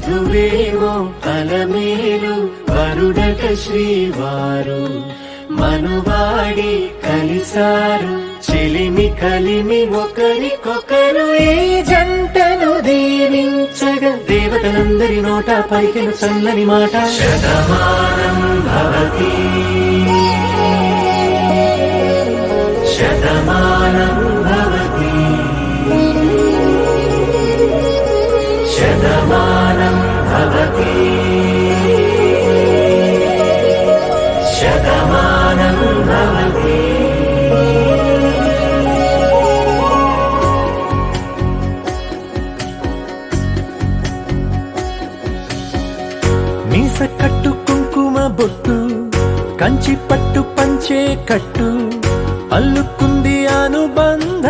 వధువేమో అలమేలు వరుడట శ్రీవారు మనువాడి కలిసారు చెలిమి కలిమి ఒకరికొకరు ఈ జంటను దీవించగా దేవతలందరి నోట పలికిన చల్లని మాట శతమానం భవతి శతమానం భవతి శతమానం భవతి శతమానం భవతి. మీస కట్టు కుంకుమ బొట్టు కంచి పట్టు పంచే కట్టు అల్లుకుంది అనుబంధ